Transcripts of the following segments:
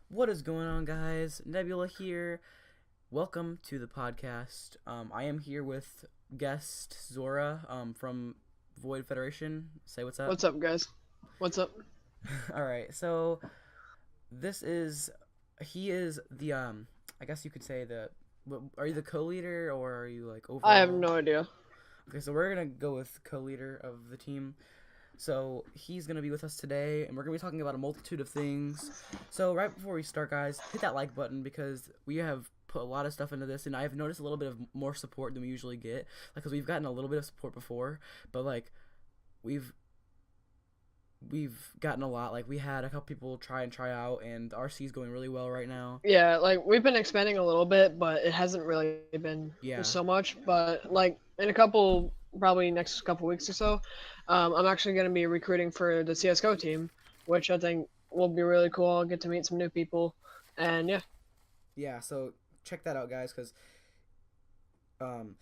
What is going on, guys? Nebula here. Welcome to the podcast. I am here with guest Zora from VoiD Federation. Say what's up. What's up, guys? What's up? All right. So this is he is the I guess you could say are you the co-leader or are you like I have overall? no idea. Okay, so we're gonna go with co-leader of the team. So he's gonna be with us today, and we're gonna be talking about a multitude of things. So right before we start, guys, hit that like button because we have put a lot of stuff into this, and I have noticed a little bit of more support than we usually get. Like, because we've gotten a little bit of support before, but like we've we've gotten a lot. Like we had a couple people try out, and RC is going really well right now. Yeah, like we've been expanding a little bit, but it hasn't really been Yeah, so much. But like in a couple, probably next couple weeks or so, I'm actually gonna be recruiting for the CS:GO team, which I think will be really cool. I'll get to meet some new people, and yeah. yeah. So check that out, guys, because um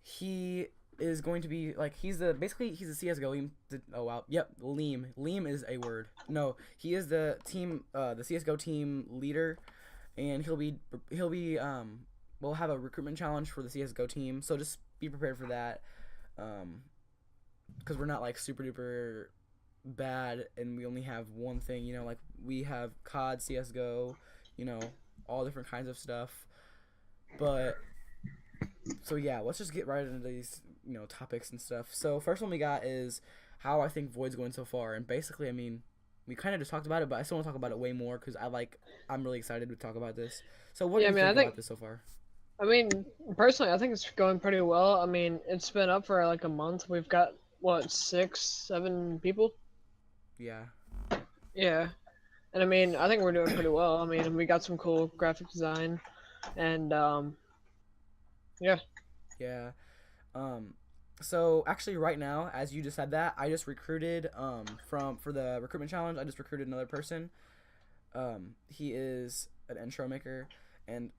he is going to be like he's a CS:GO leam. Oh wow, yep, leam is a word. No, he is the CS:GO team leader, and he'll be we'll have a recruitment challenge for the CS:GO team. So just be prepared for that, because we're not like super duper bad, and we only have one thing. Like we have COD, CS:GO, you know, all different kinds of stuff, but so yeah, let's just get right into these topics and stuff. So first one we got is how I think VoiD's going so far, and basically, I mean, we kind of just talked about it, but I still want to talk about it way more because I'm really excited to talk about this. So what do Yeah, I you mean, think about this so far? I mean, personally, I think it's going pretty well. I mean, it's been up for like a month. We've got what, 6, 7 people? Yeah, Yeah. And I mean, I think we're doing pretty well. I mean, we got some cool graphic design, and yeah. yeah. Um, so actually, right now, as you just said that, I just recruited for the recruitment challenge. I just recruited another person. He is an intro maker, and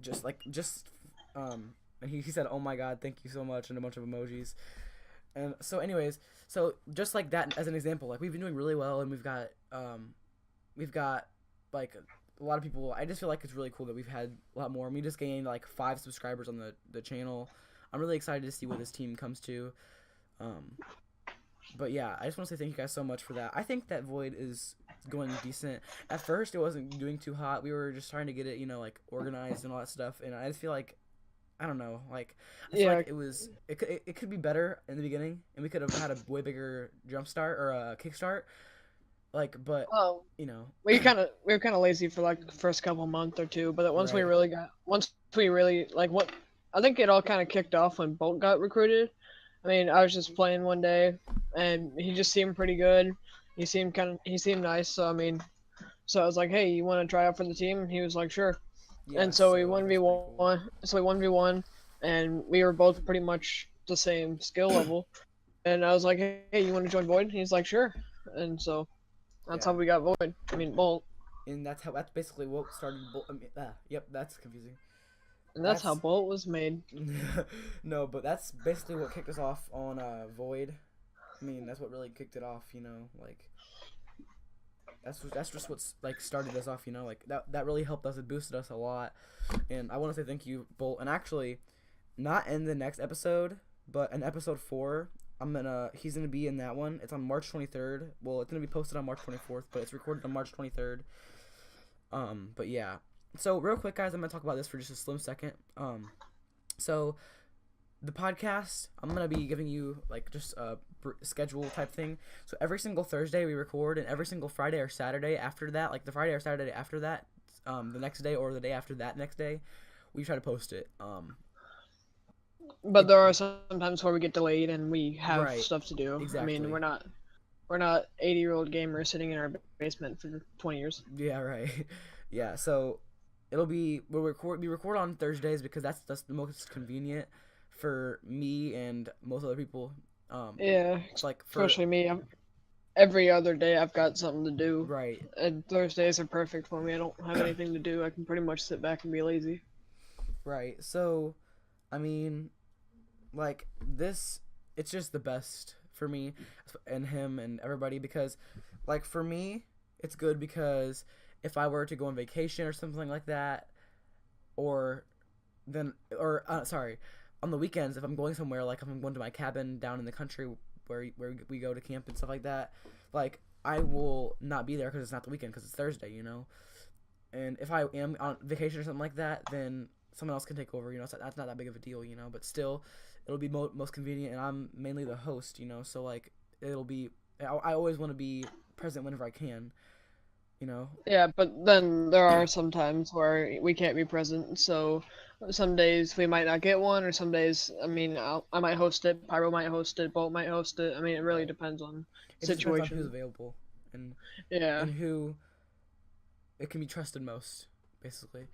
just and he said, "Oh my God, thank you so much," and a bunch of emojis. And so, anyways, so just like that as an example, like we've been doing really well, and we've got like a lot of people. I just feel like it's really cool that we've had a lot more. And we just gained like 5 subscribers on the channel. I'm really excited to see what this team comes to. Um, but yeah, I just want to say thank you guys so much for that. I think that VoiD is going decent. At first, it wasn't doing too hot. We were just trying to get it, like organized and all that stuff. And I just feel like I don't know, like I feel Yeah. like it could be better in the beginning, and we could have had a way bigger jump start or a kickstart. Like, but Well, you know, we were kind of lazy for like the first couple month or two, but right? once we really like what I think it all kind of kicked off when Bolt got recruited. I mean, I was just playing one day, and he just seemed pretty good. He seemed nice. So I mean, so I was like, hey, you want to try out for the team? And he was like, sure. Yeah, And so we so one v that's pretty cool. one. So we 1v1, and we were both pretty much the same skill level. And I was like, hey, you want to join VoiD? And he's like, sure. And so that's how Yeah, we got VoiD. I mean, Bolt. and that's basically what started. Yep, that's confusing. And that's how That's Bolt was made. no, but that's basically what kicked us off on VoiD. I mean, that's what really kicked it off. Like that's just what's like started us off. Like that really helped us. It boosted us a lot, and I want to say thank you, Bolt. And actually, not in the next episode, but in episode 4, he's gonna be in that one. It's on March 23rd. Well, it's gonna be posted on March 24th, but it's recorded on March 23rd. But yeah. So real quick, guys, I'm gonna talk about this for just a slim second. So the podcast, I'm gonna be giving you like just a schedule type thing. So every single Thursday we record, and every single Friday or Saturday after that, like the Friday or Saturday after that, the next day or the day after that next day, we try to post it. But there are some times where we get delayed and we have Right, stuff to do. I mean, exactly. we're not 80-year-old gamers sitting in our basement for 20 years. Yeah, right. Yeah, so we record on Thursdays because that's the most convenient for me and most other people. Um, Yeah, like for especially me. Every other day I've got something to do. right, And Thursdays are perfect for me. I don't have anything to do. I can pretty much sit back and be lazy. right. So, I mean, like this, it's just the best for me and him and everybody because, like for me, it's good because if I were to go on vacation or something like that, or sorry, on the weekends if I'm going somewhere, like if I'm going to my cabin down in the country where we go to camp and stuff like that, like I will not be there because it's not the weekend because it's Thursday, you know. And if I am on vacation or something like that, then someone else can take over, you know. So that's not that big of a deal, you know. But still, it'll be most convenient, and I'm mainly the host, you know. So like it'll be, I always want to be present whenever I can, you know. Yeah, but then there are some times where we can't be present, so some days we might not get one, or some days, I mean, I might host it, Pyro might host it, Bolt might host it. I mean, it really Right. depends on It just depends on who's situation. available and Yeah, who it can be trusted most, basically.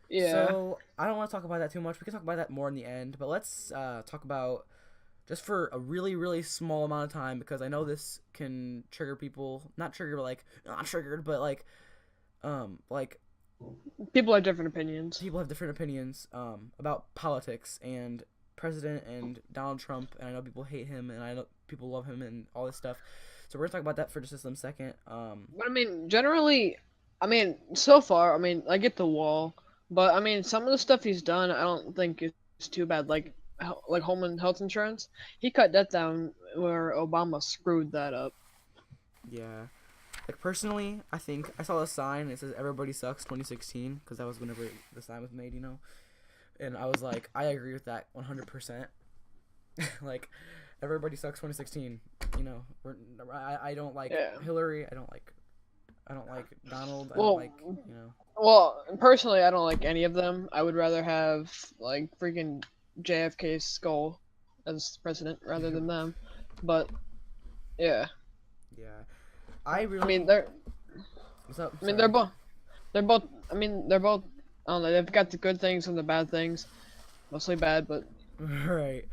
yeah. So I don't want to talk about that too much. We can talk about that more in the end, but let's talk about just for a really really small amount of time because I know this can trigger people. Not trigger, but like not triggered, but like People have different opinions. people have different opinions about politics and President and Donald Trump, and I know people hate him, and I know people love him, and all this stuff. So we're gonna talk about that for just a second. But I mean, generally, I mean, so far, I mean, I get the wall, but I mean, some of the stuff he's done, I don't think is too bad. Like home and health insurance, he cut that down where Obama screwed that up. Yeah. Like personally, I think I saw a sign and it says "Everybody Sucks" 2016 because that was whenever the sign was made, you know. And I was like, I agree with that 100%. Like, everybody sucks 2016. You know, I don't like Yeah. Hillary. I don't like Donald. I don't Well, like, you know. well, personally, I don't like any of them. I would rather have like freaking JFK's skull as president rather than them. But yeah, Yeah. I I really. mean they're What's up? I mean Sorry. they're both I mean they're both I don't know, they've got the good things and the bad things. Mostly bad, but Right.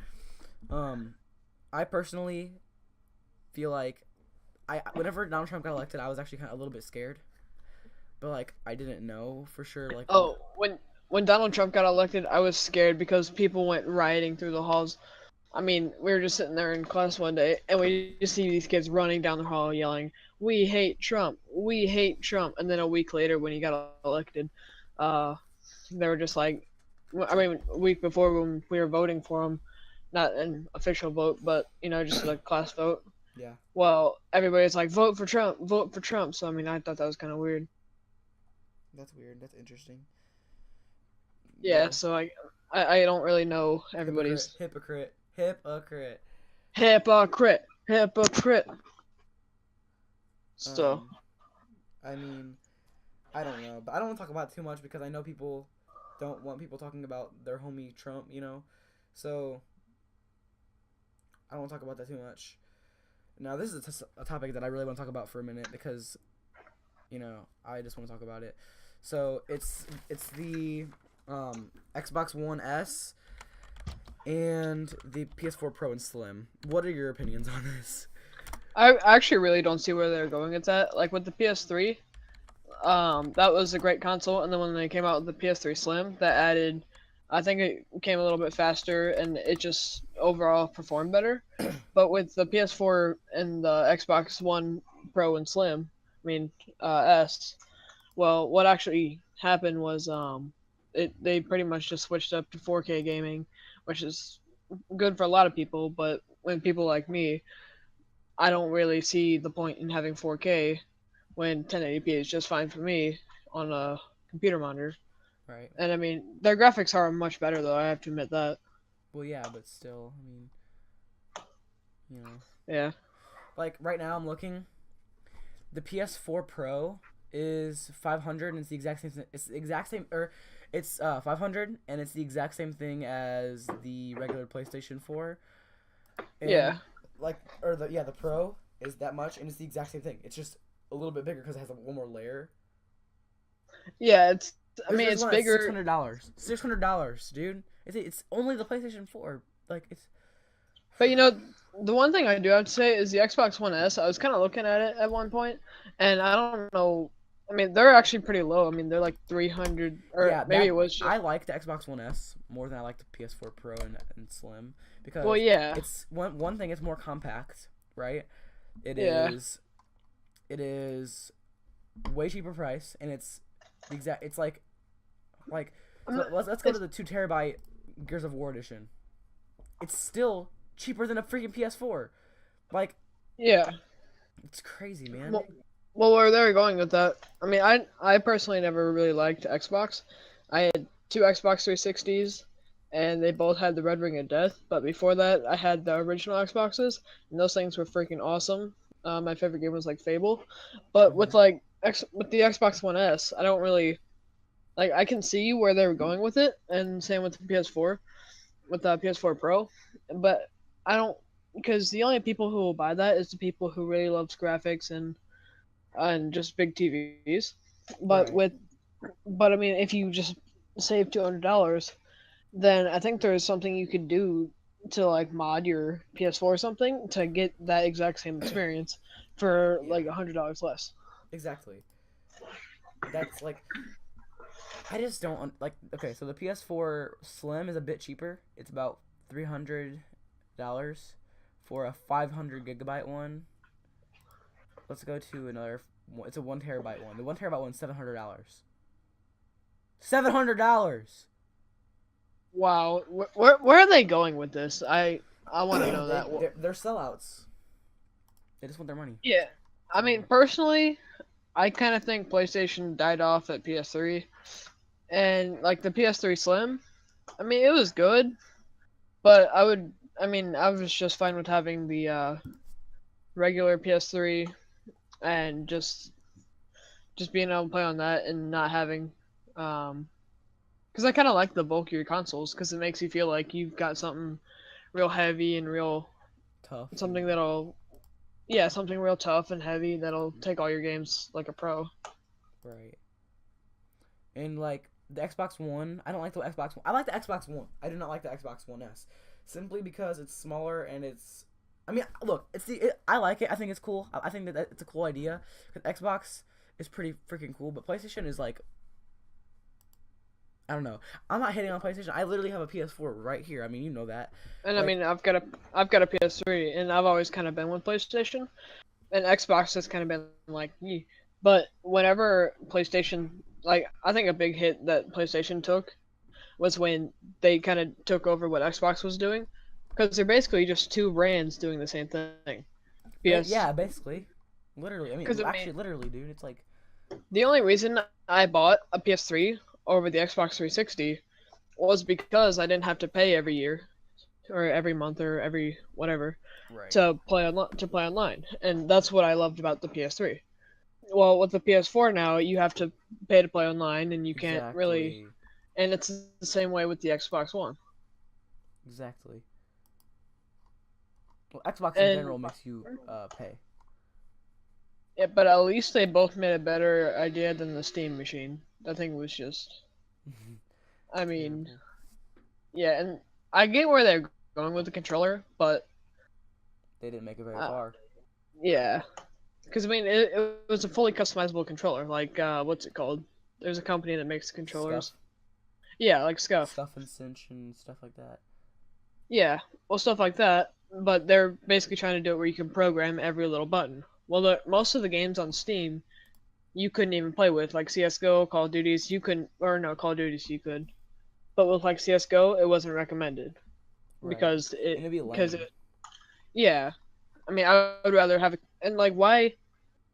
I personally feel like whenever Donald Trump got elected, I was actually kind of a little bit scared, but like I didn't know for sure. Like, oh, when Donald Trump got elected, I was scared because people went rioting through the halls. I mean, we were just sitting there in class one day, and we just see these kids running down the hall yelling, "We hate Trump! We hate Trump!" And then a week later, when he got elected, uh, they were just like, I mean, a week before when we were voting for him, not an official vote, but you know, just a class vote. yeah, Well, everybody's like, "Vote for Trump! Vote for Trump!" So I mean, I thought that was kind of weird. that's weird. That's interesting. Yeah, Well, so I don't really know hypocrite, everybody's hypocrite, hypocrite. hypocrite, hypocrite. So Um, I mean, I don't know, but I don't want to talk about it too much because I know people don't want people talking about their homie Trump, you know. So I don't want to talk about that too much. Now, this is a topic that I really want to talk about for a minute because, you know, I just want to talk about it. So it's the Xbox One S and the PS4 Pro and Slim. What are your opinions on this? I actually really don't see where they're going with that. Like with the PS3, that was a great console, and then when they came out with the PS3 Slim, that added, I think it came a little bit faster, and it just overall performed better. But with the PS4 and the Xbox One Pro and Slim, I mean S, well, what actually happened was they pretty much just switched up to 4K gaming, which is good for a lot of people, but when people like me, I don't really see the point in having 4K when 1080p is just fine for me on a computer monitor. Right. And I mean, their graphics are much better though. I have to admit that. Well, yeah, but still, I mean, you know, Yeah. like right now I'm looking. The PS4 Pro is 500 and it's the exact same. It's the exact same, or it's 500 and it's the exact same thing as the regular PlayStation 4. And Yeah. the Pro is that much and it's the exact same thing. It's just a little bit bigger because it has one more layer. Yeah. It's. I mean, There's it's one at bigger. $600. $600, dude. It's only the PlayStation 4. Like it's. But you know, the one thing I do have to say is the Xbox One S. I was kind of looking at it at one point, and I don't know. I mean, they're actually pretty low. I mean, they're like 300, or Yeah, maybe it was just. I like the Xbox One S more than I like the PS4 Pro and Slim because Well, yeah. it's one thing. It's more compact, right? It Yeah. is. It is way cheaper price, and it's the exact. It's like I'm so not- let's go to the 2 TB Gears of War edition. It's still cheaper than a freaking PS4. Like, yeah. it's crazy, man. Well, where they're going with that, I mean, I personally never really liked Xbox. I had two Xbox 360s, and they both had the Red Ring of Death. But before that, I had the original Xboxes, and those things were freaking awesome. My favorite game was like Fable, but with with the Xbox One S, I don't really like. I can see where they were going with it, and same with the PS4, with the PS4 Pro, but I don't, because the only people who will buy that is the people who really loves graphics and just big TVs. But Right. but I mean, if you just save $200, then I think there's something you could do to like mod your PS4 or something to get that exact same experience for Yeah. like $100 less. Exactly. That's like I just don't like. Okay, so the PS4 Slim is a bit cheaper. It's about $300 for a 500 GB one. Let's go to another. It's a 1 TB one. The 1 TB one's $700. $700. Wow, where are they going with this? I want to know that. They're sellouts. They just want their money. Yeah, I mean personally, I kind of think PlayStation died off at PS3, and like the PS3 Slim. I mean, it was good, but I mean, I was just fine with having the regular PS3 and just being able to play on that and not having, because I kind of like the bulkier consoles because it makes you feel like you've got something real heavy and real Tough. something that'll, yeah, something real tough and heavy that'll take all your games like a pro. Right. And like the Xbox One, I don't like the Xbox One. I like the Xbox One. I do not like the Xbox One S, simply because it's smaller and it's. I mean, look, I like it. I think it's cool. I think that it's a cool idea. Cause Xbox is pretty freaking cool, but PlayStation is like. I don't know. I'm not hating on PlayStation. I literally have a PS4 right here. I mean, you know that. And Like, I mean, I've got a PS3, and I've always kind of been with PlayStation, and Xbox has kind of been like, "Yeh." But whenever PlayStation, like, I think a big hit that PlayStation took was when they kind of took over what Xbox was doing, because they're basically just two brands doing the same thing. yeah, basically, literally. I mean, Because actually, literally, dude. It's like. the only reason I bought a PS3 over the Xbox 360 was because I didn't have to pay every year or every month or every whatever Right. to play online, and that's what I loved about the PS3. Well, with the PS4 now, you have to pay to play online, and you can't really. Exactly. And it's the same way with the Xbox One. Exactly. Well, Xbox in And general makes you pay. yeah, but at least they both made a better idea than the Steam machine. That thing was just. I mean, Terrible. yeah, and I get where they're going with the controller, but They didn't make it very far. yeah, because I mean, it was a fully customizable controller. Like, what's it called? There's a company that makes controllers. Scuff. Yeah, like Scuff. Scuff and Cinch and stuff like that. Yeah, well, stuff like that. But they're basically trying to do it where you can program every little button. Well, most of the games on Steam, you couldn't even play with, like CS:GO, Call of Duties. You couldn't, or no, Call of Duties you could, but with like CS:GO, it wasn't recommended Right. because And it'd be lame. yeah. I mean, I would rather have it, and like, why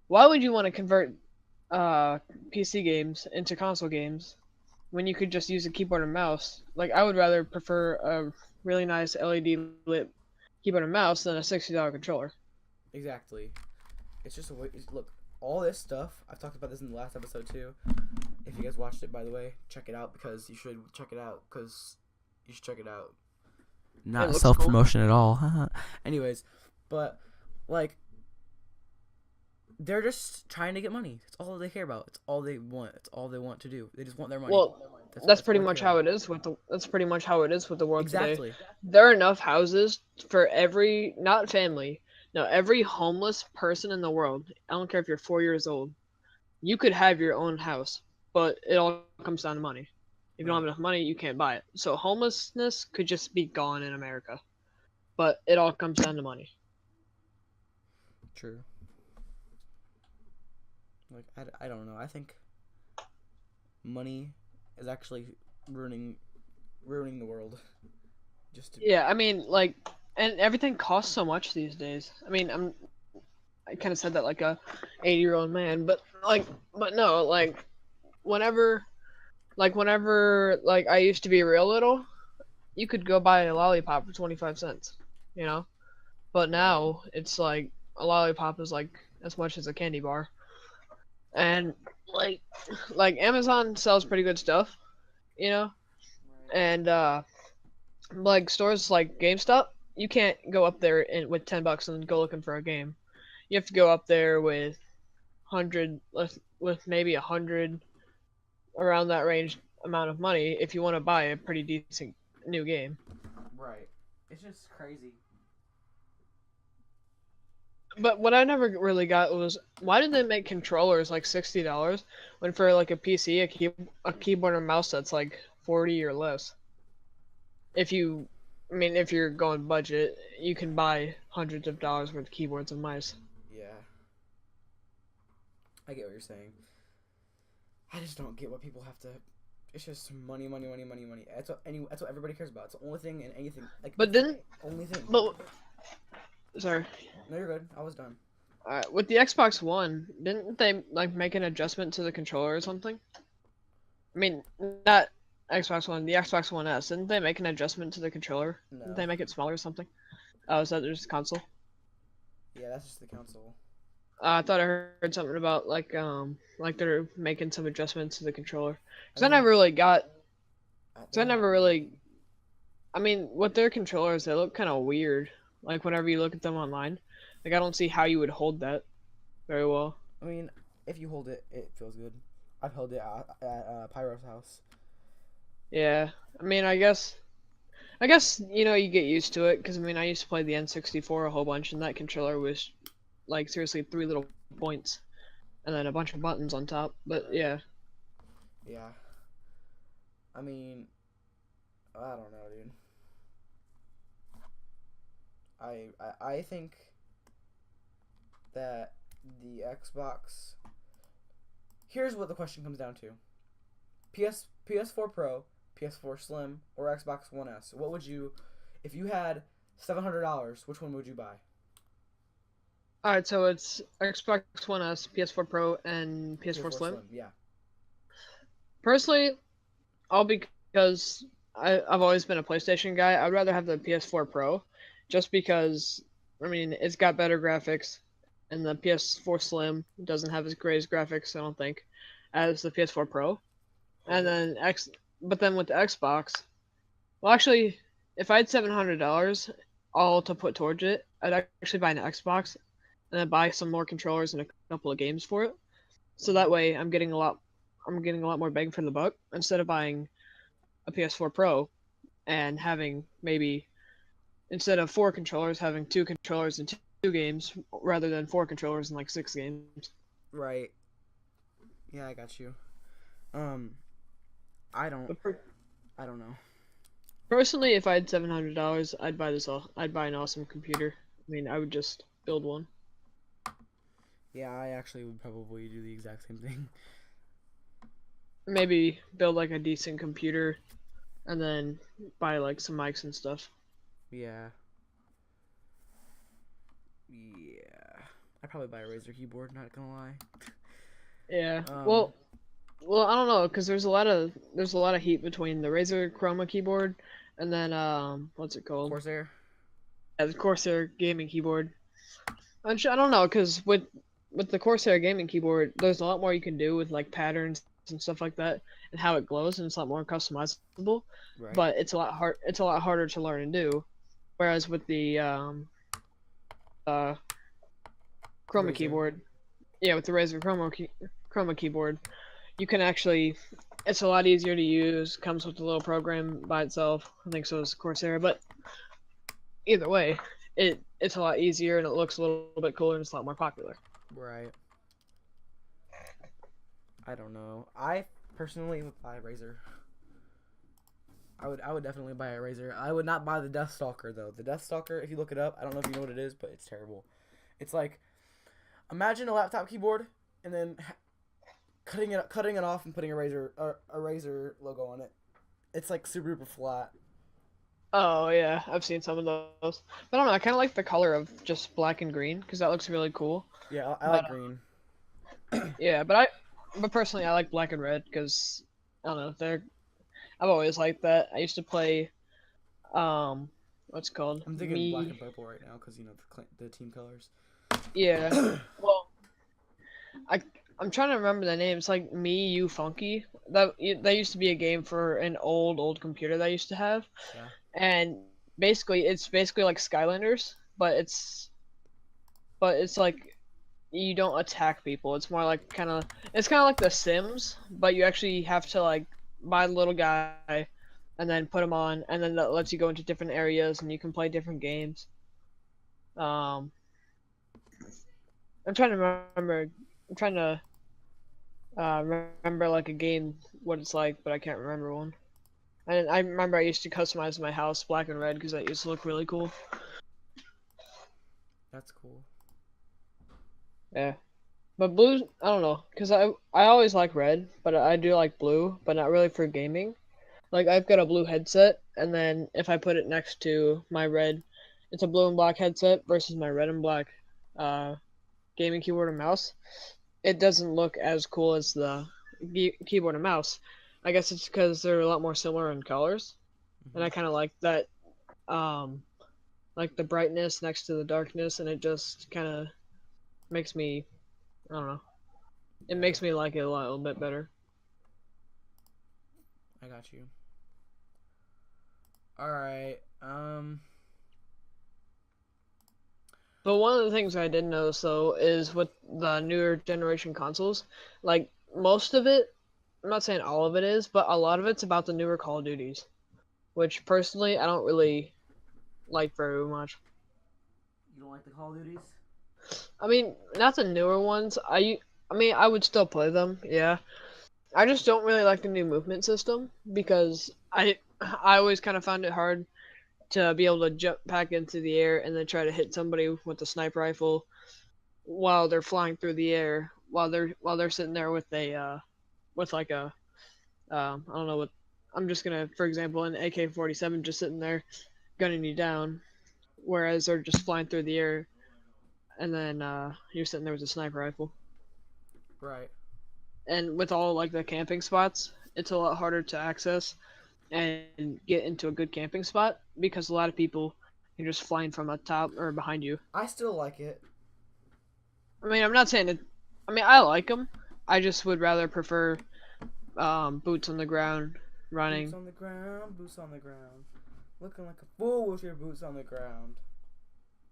would you want to convert PC games into console games when you could just use a keyboard and mouse? Like, I would rather prefer a really nice LED lit keyboard and mouse than a $60 controller. Exactly. It's just a way. Look, all this stuff. I've talked about this in the last episode too. If you guys watched it, by the way, check it out because you should check it out because you should check it out. Not self promotion at all. Anyways, but like they're just trying to get money. It's all they care about. It's all they want. It's all they want to do. They just want their money. Well, that's pretty all they much care how about. it is with the. That's pretty much how it is with the world Exactly. today. There are enough houses for every, not family, no, every homeless person in the world. I don't care if you're 4 years old. You could have your own house, but it all comes down to money. If you don't have enough money, you can't buy it. So homelessness could just be gone in America, but it all comes down to money. True. Like I don't know. I think money is actually ruining the world. Just to Yeah, I mean, like, and everything costs so much these days. I mean, I kind of said that like a 80-year-old man, but but no, whenever like I used to be real little, you could go buy a lollipop for 25 cents, you know. But right. now it's like a lollipop is like as much as a candy bar, and like like Amazon sells pretty good stuff, you know, Right. and like stores like GameStop, you can't go up there with $10 and go looking for a game. You have to go up there with 100 with maybe 100 around that range amount of money if you want to buy a pretty decent new game. Right. It's just crazy. But what I never really got was why did they make controllers like $60 when for like a PC a keyboard and mouse that's like 40 or less. If you, I mean, if you're going budget, you can buy hundreds of dollars worth of keyboards and mice. Yeah. I get what you're saying. I just don't get what people have to. It's just money, money, money, money, money. That's what everybody cares about. It's the only thing in anything. Like, But then, only thing. but sorry. No, you're good. I was done. With the Xbox One, didn't they like make an adjustment to the controller or something? I mean, not Xbox One, the Xbox One S. Didn't they make an adjustment to the controller? No. Didn't they make it smaller or something? Oh, is that just console? Yeah, that's just the console. I thought I heard something about like they're making some adjustments to the controller. Cause I think never really got. at Cause I the- never really. I mean, with their controllers, they look kind of weird. Like whenever you look at them online, like I don't see how you would hold that very well. I mean, if you hold it, it feels good. I've held it at Pyro's house. Yeah, I mean, I guess you get used to it. Cause I mean, I used to play the N64 a whole bunch, and that controller was like seriously 3 little points, and then a bunch of buttons on top. But yeah. Yeah. I mean, I don't know, dude. I think that the Xbox. Here's what the question comes down to: PS4 Pro, PS4 Slim, or Xbox One S. What would you, if you had $700? Which one would you buy? All right, so it's Xbox One S, PS4 Pro, and PS4 Slim. Yeah. Personally, all because I've always been a PlayStation guy. I'd rather have the PS4 Pro, just because I mean it's got better graphics, and the PS4 Slim doesn't have as great as graphics, I don't think, as the PS4 Pro. And then but then with the Xbox, well, actually, if I had $700 all to put towards it, I'd actually buy an Xbox, and then buy some more controllers and a couple of games for it. So that way, I'm getting a lot more bang for the buck instead of buying a PS4 Pro and having maybe instead of 4 controllers having 2 controllers and two games rather than 4 controllers and like 6 games. Right. Yeah, I got you. I don't know. Personally, if I had $700, I'd buy an awesome computer. I mean, I would just build one. Yeah, I actually would probably do the exact same thing. Maybe build like a decent computer, and then buy like some mics and stuff. Yeah. Yeah. I'd probably buy a Razer keyboard, not gonna lie. Yeah. Um, Well, I don't know, cause there's a lot of heat between the Razer Chroma keyboard and then what's it called? Corsair. Yeah, the Corsair gaming keyboard. I don't know, cause with the Corsair gaming keyboard, there's a lot more you can do with like patterns and stuff like that, and how it glows, and it's a lot more customizable. Right. But it's a lot harder to learn and do. Whereas with the Chroma Razer. keyboard, yeah, with the Razer Chroma keyboard, you can actually, it's a lot easier to use. Comes with a little program by itself. I think so is Corsair, but either way, it's a lot easier and it looks a little bit cooler and it's a lot more popular. Right. I don't know. I personally would buy a Razer. I would definitely buy a Razer. I would not buy the Deathstalker though. The Deathstalker, if you look it up, I don't know if you know what it is, but it's terrible. It's like, imagine a laptop keyboard, and then cutting it off and putting a Razer logo on it. It's like super duper flat. Oh yeah, I've seen some of those. But I don't know. I kind of like the color of just black and green because that looks really cool. Yeah, I But like green. yeah, but personally I like black and red because I don't know. I've always liked that. I used to play, what's it called? I'm thinking black and purple right now because the team colors. Yeah. Well, I'm trying to remember the name. It's like Me You Funky. That used to be a game for an old computer that I used to have. Yeah. And it's basically like Skylanders, but it's like you don't attack people. It's more like it's kind of like The Sims, but you actually have to like buy the little guy and then put him on, and then that lets you go into different areas and you can play different games. I'm trying to remember. I'm trying to remember like a game what it's like, but I can't remember one. And I remember I used to customize my house black and red because that used to look really cool. That's cool. Yeah, but blue, I don't know, because I always like red, but I do like blue, but not really for gaming. Like I've got a blue headset, and then if I put it next to my red, it's a blue and black headset versus my red and black gaming keyboard and mouse. It doesn't look as cool as the keyboard and mouse. I guess it's because they're a lot more similar in colors, and I kind of like that, like the brightness next to the darkness, and it just kind of makes me, I don't know, it makes me like it a little bit better. I got you. All right. But one of the things I did notice though is with the newer generation consoles, like most of it, I'm not saying all of it is, but a lot of it's about the newer Call of Duties, which personally I don't really like very much. You don't like the Call of Duties? I mean, not the newer ones. I mean, I would still play them, yeah. I just don't really like the new movement system because I always kind of found it hard to be able to jump back into the air and then try to hit somebody with a sniper rifle while they're flying through the air while they're sitting there with a with like a I don't know what, I'm just gonna, for example, an AK-47 just sitting there gunning you down, whereas they're just flying through the air and then you're sitting there with a sniper rifle. Right. And with all like the camping spots, it's a lot harder to access and get into a good camping spot because a lot of people are just flying from up top or behind you. I still like it. I mean, I'm not saying it. I mean, I like them. I just would rather prefer boots on the ground, running. Boots on the ground, boots on the ground. Looking like a fool with your boots on the ground.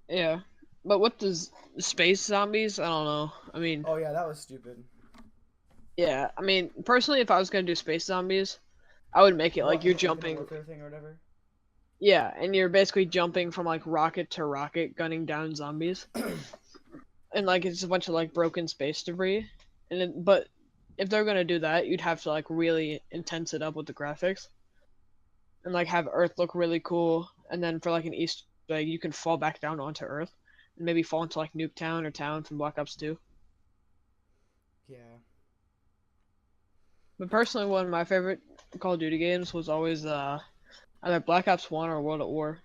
Yeah, but what does space zombies? I don't know. I mean, Oh yeah, that was stupid. yeah. I mean, personally, if I was gonna do space zombies, I would make it like you're jumping. Thing or whatever. Yeah, and you're basically jumping from like rocket to rocket, gunning down zombies. And like it's a bunch of like broken space debris. But if they're gonna do that, you'd have to like really intense it up with the graphics. And like have Earth look really cool, and then for like an Easter egg, you can fall back down onto Earth, and maybe fall into like Nuketown or Town from Black Ops 2. Yeah. But personally, one of my favorite Call of Duty games was always either Black Ops 1 or World at War.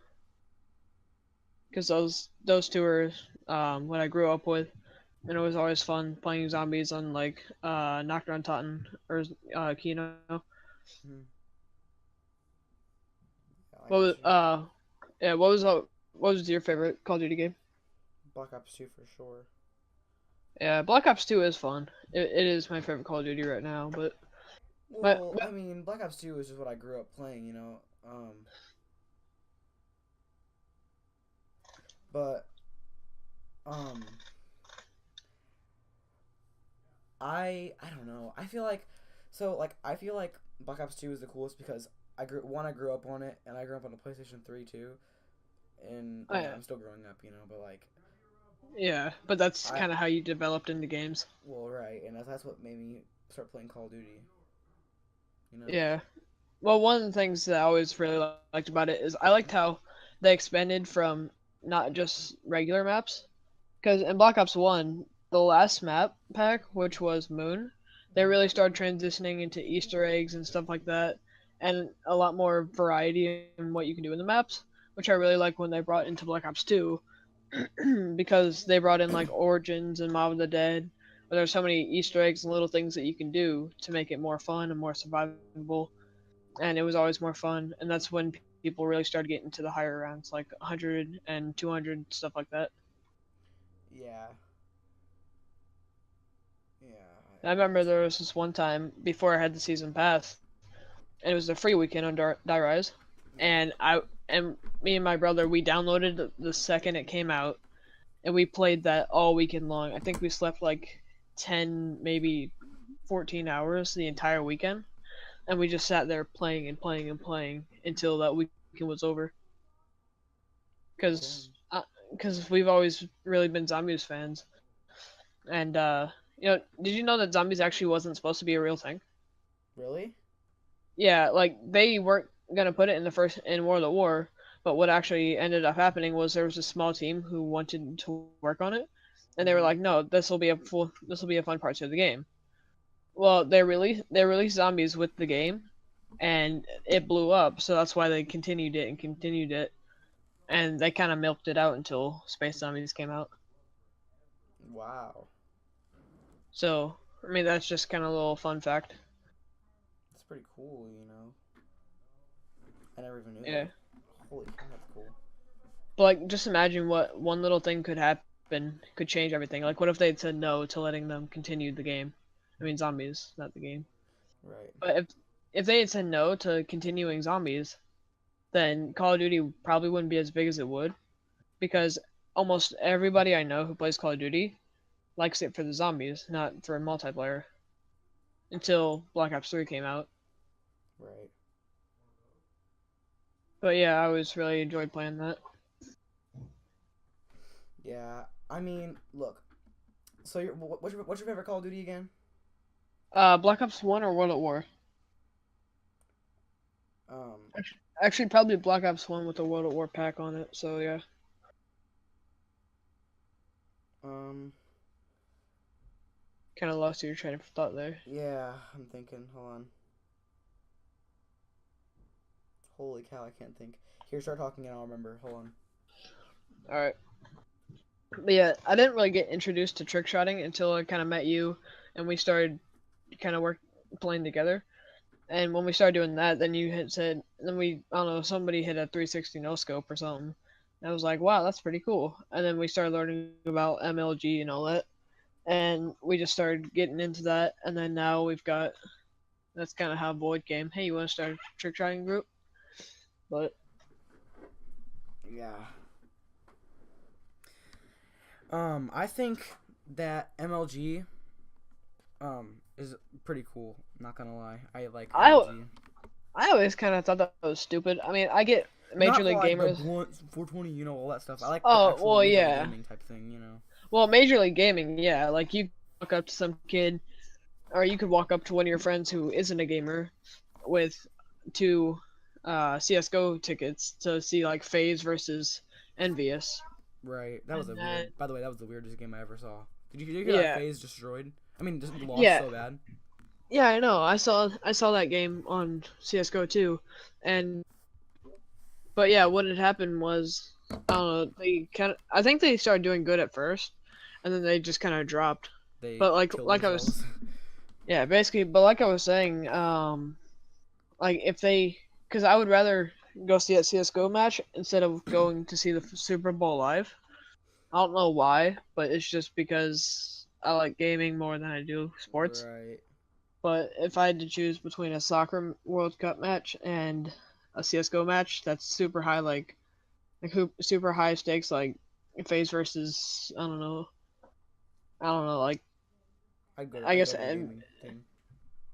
Because those two are what I grew up with, and it was always fun playing zombies on like Knocked on Totten or Kino. Mm-hmm. Yeah, what was your favorite Call of Duty game? Black Ops 2 for sure. Yeah, Black Ops 2 is fun. It is my favorite Call of Duty right now, but Well, I mean, Black Ops 2 is just what I grew up playing, you know. But I don't know. I feel like Black Ops 2 is the coolest because I grew up on it, and I grew up on the PlayStation 3 too. And yeah. I'm still growing up, you know, but like yeah, but that's kind of how you developed into games. Well, right, and that's what made me start playing Call of Duty. You know? Yeah. Well, one of the things that I always really liked about it is I liked how they expanded from not just regular maps. Because in Black Ops 1, the last map pack, which was Moon, they really started transitioning into Easter eggs and stuff like that, and a lot more variety in what you can do in the maps, which I really like when they brought into Black Ops 2, because they brought in like Origins and Mob of the Dead, where there's so many Easter eggs and little things that you can do to make it more fun and more survivable, and it was always more fun, and that's when people really started getting to the higher rounds, like 100 and 200, stuff like that. Yeah. Yeah. I remember there was this one time before I had the season pass, and it was a free weekend on Die Rise, and me and my brother, we downloaded the second it came out, and we played that all weekend long. I think we slept like 10, maybe 14 hours the entire weekend, and we just sat there playing and playing and playing until that weekend was over. Because we've always really been Zombies fans, and did you know that Zombies actually wasn't supposed to be a real thing? Really? Yeah, like they weren't gonna put it in War of the War, but what actually ended up happening was there was a small team who wanted to work on it, and they were like, "No, this will be a fun part of the game." Well, they released Zombies with the game, and it blew up, so that's why they continued it and continued it, and they kind of milked it out until Space Zombies came out. Wow. So, I mean, that's just kind of a little fun fact. That's pretty cool, you know. I never even knew Yeah. that. Holy cow, that's cool. But like, just imagine what one little thing could happen, could change everything. Like, what if they'd said no to letting them continue the game? I mean, Zombies, not the game. Right. But if they had said no to continuing Zombies, then Call of Duty probably wouldn't be as big as it would, because almost everybody I know who plays Call of Duty likes it for the zombies, not for multiplayer. Until Black Ops 3 came out. Right. But yeah, I always really enjoyed playing that. Yeah. I mean, look. So, what's your favorite Call of Duty again? Black Ops 1 or World at War? Um. Actually, probably Black Ops 1 with the World at War pack on it, so yeah. Kind of lost your train of thought there. Yeah, I'm thinking. Hold on. Holy cow, I can't think. Here, start talking and I'll remember. Hold on. Alright. But yeah, I didn't really get introduced to trick shotting until I kind of met you, and we started kind of playing together. And when we started doing that, then you had said, then I don't know, somebody hit a 360 no scope or something. And I was like, wow, that's pretty cool. And then we started learning about MLG and all that. And we just started getting into that. And then now that's kind of how VoiD came. Hey, you want to start a trick shotting group? But yeah. I think that MLG is pretty cool. Not gonna lie, I like MLG. I always kind of thought that was stupid. I mean, I get Major League Gamers. The blunt, 420, you know, all that stuff. I like the actual Major League yeah, gaming type thing, you know. Well, Major League Gaming, yeah, like you walk up to some kid, or you could walk up to one of your friends who isn't a gamer, with two CS:GO tickets to see like FaZe versus Envious. Right, that was weird. By the way, that was the weirdest game I ever saw. Did you hear that FaZe destroyed? I mean, just lost so bad. Yeah, I know. I saw that game on CS:GO too, but yeah, what had happened was I don't know. I think they started doing good at first, and then they just kind of dropped. But like I was, yeah, basically. But like I was saying, like because I would rather go see a CS:GO match instead of going to see the Super Bowl live. I don't know why, but it's just because I like gaming more than I do sports. Right. But if I had to choose between a soccer World Cup match and a CS:GO match, that's super high, like super high stakes, like FaZe versus I don't know, like I guess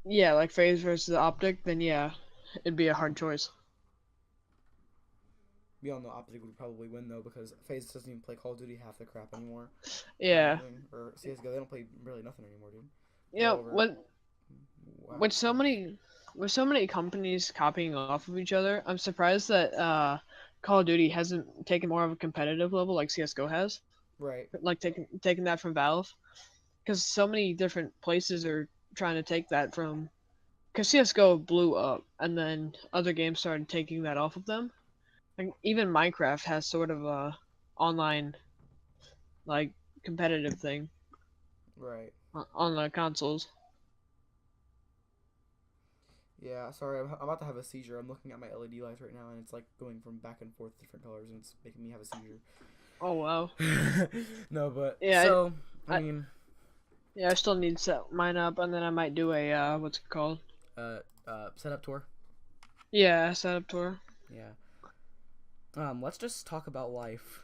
yeah, like FaZe versus Optic, then yeah, it'd be a hard choice. We all know Optic would probably win though because FaZe doesn't even play Call of Duty half the crap anymore. Yeah. Or CS:GO, they don't play really nothing anymore, dude. Yeah, with so many companies copying off of each other, I'm surprised that Call of Duty hasn't taken more of a competitive level like CS:GO has. Right. Like taking that from Valve, because so many different places are trying to take that from, because CS:GO blew up, and then other games started taking that off of them. Like even Minecraft has sort of a online like competitive thing Right. on the consoles. Yeah, sorry, I'm about to have a seizure. I'm looking at my LED lights right now, and it's like going from back and forth different colors, and it's making me have a seizure. Oh wow. No, but Yeah, so I I mean, yeah, I still need to set mine up, and then I might do a what's it called? setup tour. Yeah, setup tour. Yeah. Let's just talk about life.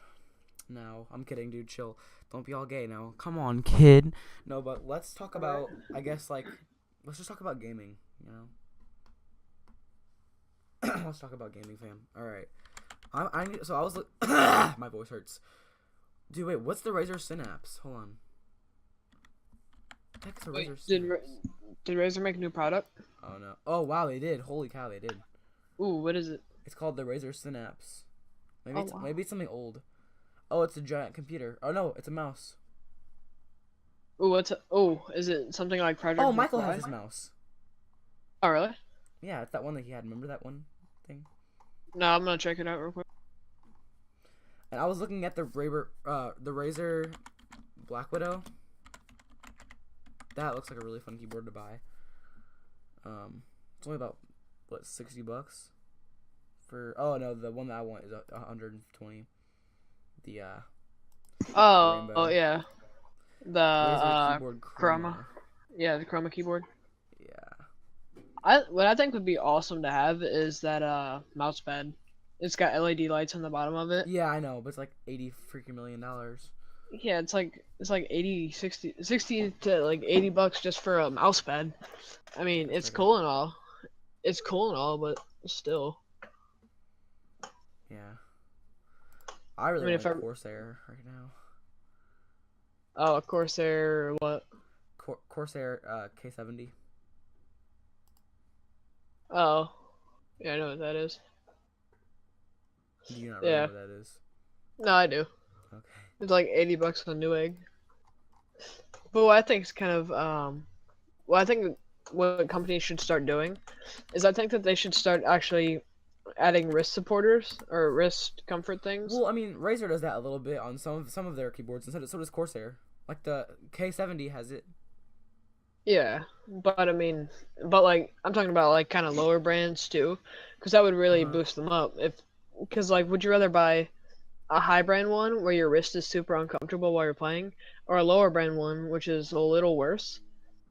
No, I'm kidding, dude. Chill. Don't be all gay now. Come on, kid. No, but let's talk about. I guess like, let's just talk about gaming. You know. Let's talk about gaming, fam. All right. So I was. My voice hurts. Dude, wait. What's the Razer Synapse? Hold on. What the heck's the Wait, Razer Synapse? did Razer make a new product? Oh no. Oh wow, they did. Holy cow, they did. Ooh, what is it? It's called the Razer Synapse. Maybe Oh, it's wow. maybe it's something old. Oh, it's a giant computer. Oh no, it's a mouse. Ooh, is it something like Project Oh, Michael Fly? has his mouse. Oh, really? Yeah, it's that one that he had. Remember that one thing? No, I'm gonna check it out real quick. And I was looking at the Razer Black Widow. That looks like a really fun keyboard to buy. It's only about what, $60 for. Oh no, the one that I want is 120. The Rainbow. Oh yeah, the Razer keyboard Chroma. Yeah, the Chroma keyboard. Yeah. What I think would be awesome to have is that mouse pad. It's got LED lights on the bottom of it. Yeah, I know, but it's like $80 freaking million. Yeah, it's like 60 to like $80 just for a mouse pad. I mean, That's it's okay. cool and all. It's cool and all, but still. Yeah. I really mean, want if a Corsair right now. Oh, a Corsair, what? Corsair K70. Oh, yeah, I know what that is. Do you not really Yeah, know what that is? no, I do. Okay. It's like $80 on Newegg. But what I think is kind of what I think what companies should start doing is I think that they should start actually adding wrist supporters or wrist comfort things. Well, I mean, Razer does that a little bit on some of their keyboards, and so does Corsair. Like the K70 has it. Yeah, but I mean, but like I'm talking about like kind of lower brands too, because that would really Uh-huh. boost them up. Because like, would you rather buy a high brand one where your wrist is super uncomfortable while you're playing, or a lower brand one which is a little worse,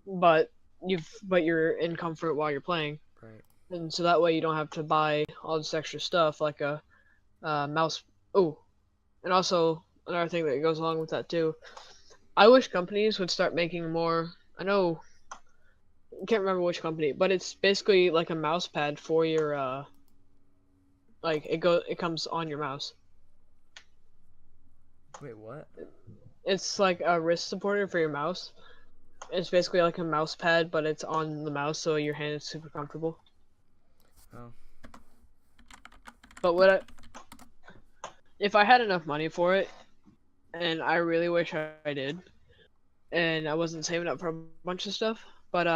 but you're in comfort while you're playing, Right. and so that way you don't have to buy all this extra stuff like a mouse. Oh, and also another thing that goes along with that too. I wish companies would start making more. I know I can't remember which company, but it's basically like a mouse pad for your like it comes on your mouse. Wait, what? It's like a wrist supporter for your mouse. It's basically like a mouse pad, but it's on the mouse, so your hand is super comfortable. Oh. But if I had enough money for it, and I really wish I did, and I wasn't saving up for a bunch of stuff, but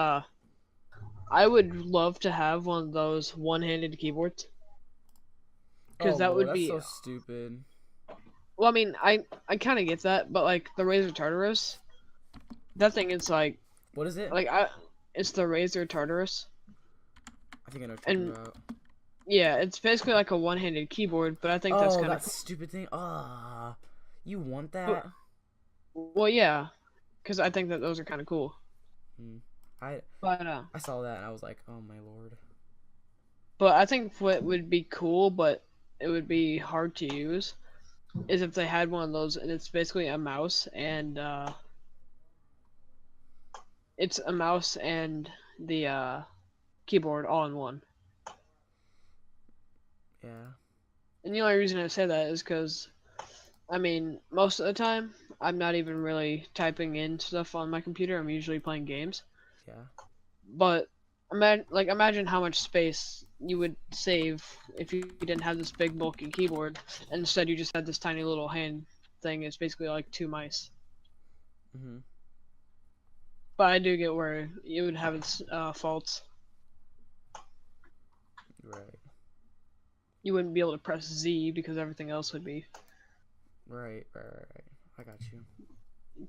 I would love to have one of those one-handed keyboards. Because Oh that Lord, would that's be so stupid. well, I mean, I kind of get that, but like the Razer Tartarus, that thing is like What is it? it's the Razer Tartarus, I think I know what you're and talking about. yeah, it's basically like a one-handed keyboard, but I think that's Oh, kind that of stupid thing. Ah, you want cool. that? Well, yeah, because I think that those are kind of cool. Hmm. I But I saw that and I was like, oh my Lord. I think what would be cool, but it would be hard to use, is if they had one of those, and it's basically a mouse and it's a mouse and the keyboard all in one. Yeah. And the only reason I say that is because, I mean, most of the time, I'm not even really typing in stuff on my computer. I'm usually playing games. Yeah. But imagine how much space you would save if you didn't have this big bulky keyboard, and instead you just had this tiny little hand thing. It's basically like two mice. Mhm. But I do get where you would have its faults. Right. You wouldn't be able to press Z because everything else would be Right. I got you.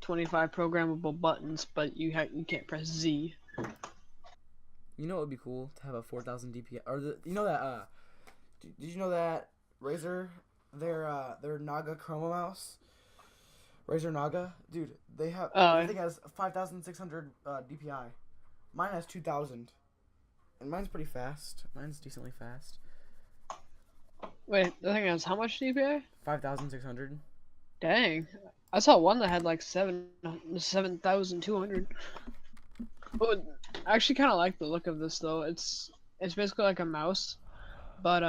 25 programmable buttons, but you can't press Z. You know what would be cool to have a 4,000 DPI, or you know that did you know that Razer, their Naga Chroma mouse, Razer Naga, dude, they have everything has 5,600 DPI. Mine has 2,000, and mine's pretty fast. Mine's decently fast. Wait, the thing has how much DPI? 5,600. Dang, I saw one that had like 7,200. Oh, I actually kind of like the look of this though. It's basically like a mouse, but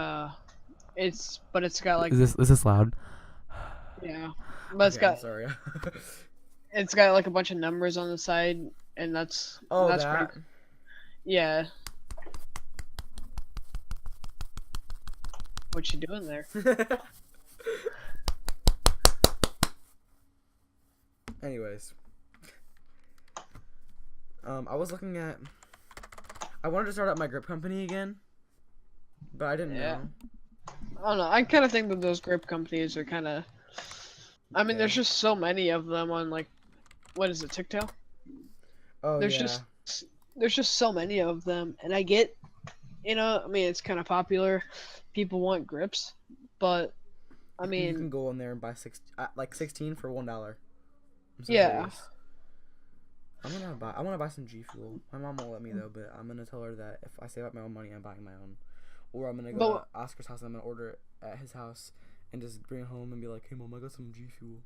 it's got like Is this loud? yeah, but Okay, I'm sorry. it's got like a bunch of numbers on the side, and that's Oh, that's that. pretty. Yeah. What you doing there? Anyways, I was looking at. I wanted to start up my grip company again, but I didn't know. I don't know. I kind of think that those grip companies are kind of. I mean, there's just so many of them on like, what is it, TikTok? Oh there's yeah. there's just so many of them, and I get, I mean, it's kind of popular. People want grips, but I mean, you can go in there and buy 16 for $1. Yeah. I want to buy some G Fuel. My mom won't let me though, but I'm gonna tell her that if I save up my own money, I'm buying my own. Or I'm gonna go to Oscar's house and I'm gonna order it at his house and just bring it home and be like, "Hey mom, I got some G Fuel."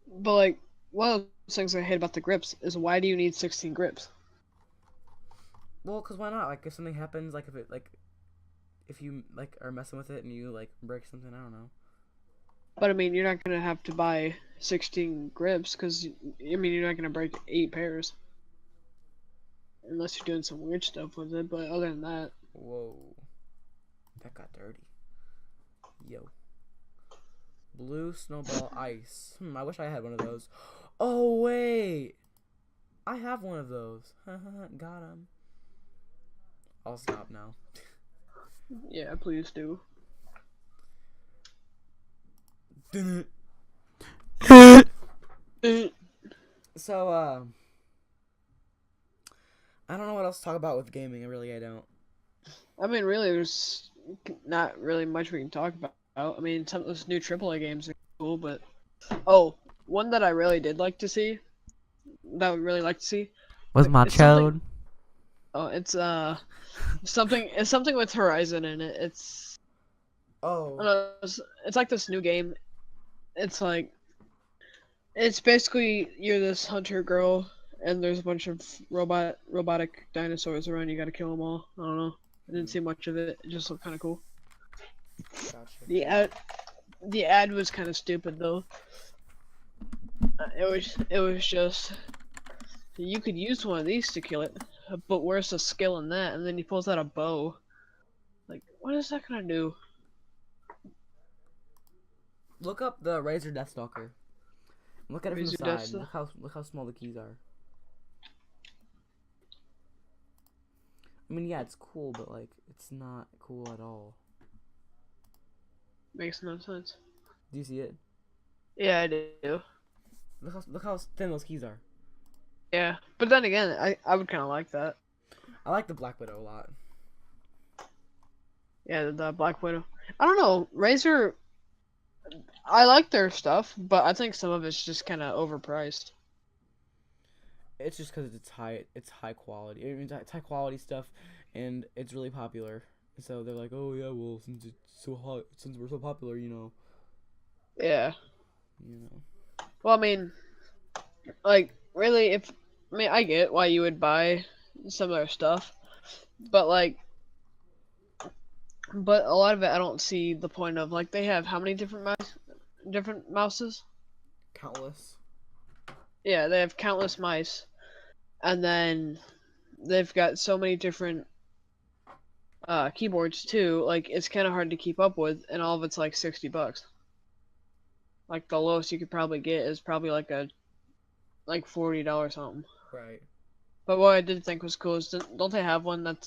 But like, one of the things I hate about the grips is why do you need 16 grips? Well, cause why not? Like if something happens, like if you like are messing with it and you like break something, I don't know. But I mean, you're not gonna have to buy 16 grips because I mean you're not gonna break 8 pairs unless you're doing some weird stuff with it. But other than that, whoa, that got dirty. Yo, blue snowball ice. I wish I had one of those. Oh wait, I have one of those. Got him. I'll stop now. Yeah, please do. So, I don't know what else to talk about with gaming. I don't. I mean, really, there's not really much we can talk about. I mean, some of those new AAA games are cool, but one that I really did like to see, that I would really like to see, was my child. Oh, it's something. It's something with Horizon in it. It's I don't know, it's like this new game. It's like it's basically you're this hunter girl, and there's a bunch of robotic dinosaurs around. You gotta kill them all. I don't know. I didn't see much of it. It just looked kind of cool. Gotcha. The ad was kind of stupid though. It was just you could use one of these to kill it, but where's the skill in that? And then he pulls out a bow. Like, what is that gonna do? Look up the Razer Deathstalker. Look at it from the side. Look how small the keys are. I mean, yeah, it's cool, but like, it's not cool at all. Makes no sense. Do you see it? Yeah, I do. Look how thin those keys are. Yeah, but then again, I would kind of like that. I like the Black Widow a lot. Yeah, the Black Widow. I don't know, Razer. I like their stuff, but I think some of it's just kind of overpriced. It's just because it's high quality. I mean, it's high quality stuff, and it's really popular. So they're like, oh yeah, well since it's so hot, since we're so popular, Yeah. Well, I mean, like really, I get why you would buy some of their stuff, but a lot of it I don't see the point of. Like, they have how many different mouses? Countless. Yeah, they have countless mice, and then they've got so many different keyboards too. Like, it's kind of hard to keep up with, and all of it's like $60. Like, the lowest you could probably get is probably like $40 something. Right. But what I did think was cool is don't they have one that's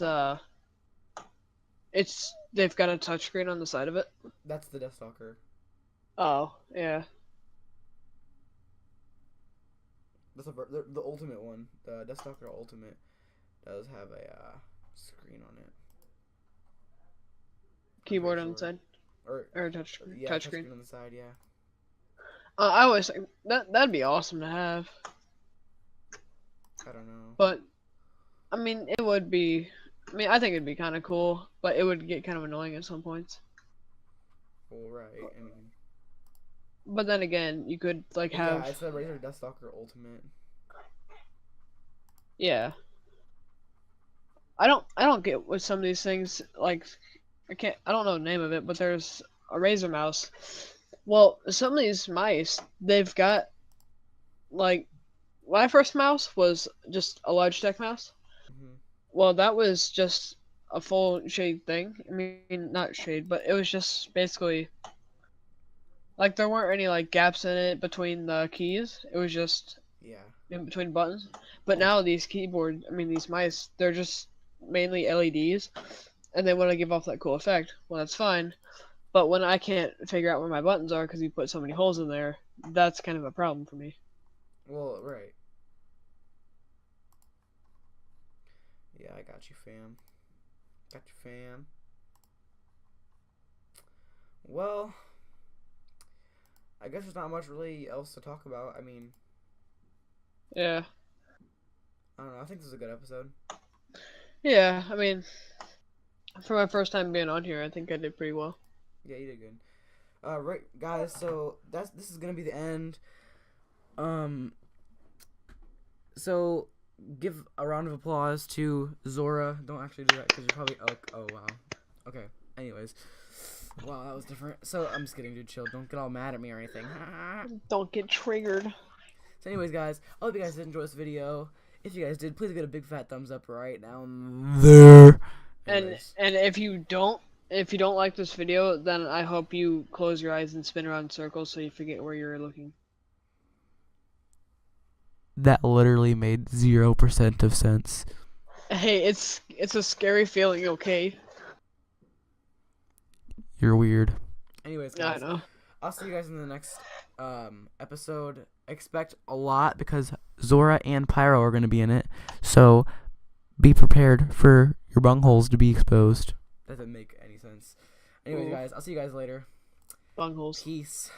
they've got a touchscreen on the side of it? That's the Deathstalker. Oh yeah. That's the ultimate one. The Deathstalker Ultimate does have a screen on it. Keyboard on the side. Or Touchscreen. yeah, Touchscreen. touchscreen on the side. Yeah. I always think that'd be awesome to have. I don't know. But I mean, it would be. I mean, I think it'd be kind of cool, but it would get kind of annoying at some points. Well, right. I mean. But then again, you could like have. Yeah, it's the Razer Deathstalker Ultimate. Yeah. I don't get what some of these things like. I don't know the name of it, but there's a Razer mouse. Well, some of these mice, they've got like my first mouse was just a Logitech mouse. Mm-hmm. Well, that was just a full shade thing. I mean, not shade, but it was just basically like there weren't any like gaps in it between the keys. It was just in between buttons. But now these these mice, they're just mainly LEDs, and they want to give off that cool effect. Well, that's fine. But when I can't figure out where my buttons are because you put so many holes in there, that's kind of a problem for me. Well, right. Yeah, I got you, fam. Got you, fam. Well, I guess there's not much really else to talk about. I mean, yeah. I don't know. I think this is a good episode. Yeah, I mean, for my first time being on here, I think I did pretty well. Yeah, you did good. Right, guys. So this is gonna be the end. So give a round of applause to Zora. Don't actually do that because you're probably oh wow. Okay. Anyways, wow, that was different. So I'm just kidding, dude. Chill. Don't get all mad at me or anything. Don't get triggered. So anyways, guys, I hope you guys did enjoy this video. If you guys did, please give it a big fat thumbs up right now there. Anyways. And if you don't like this video, then I hope you close your eyes and spin around in circles so you forget where you're looking. That literally made 0% of sense. Hey, it's a scary feeling, okay? You're weird. Anyways, guys, I know. I'll see you guys in the next episode. Expect a lot because Zora and Pyro are going to be in it. So be prepared for your bungholes to be exposed. Doesn't make any sense. Anyways, guys, I'll see you guys later. Bungholes. Peace.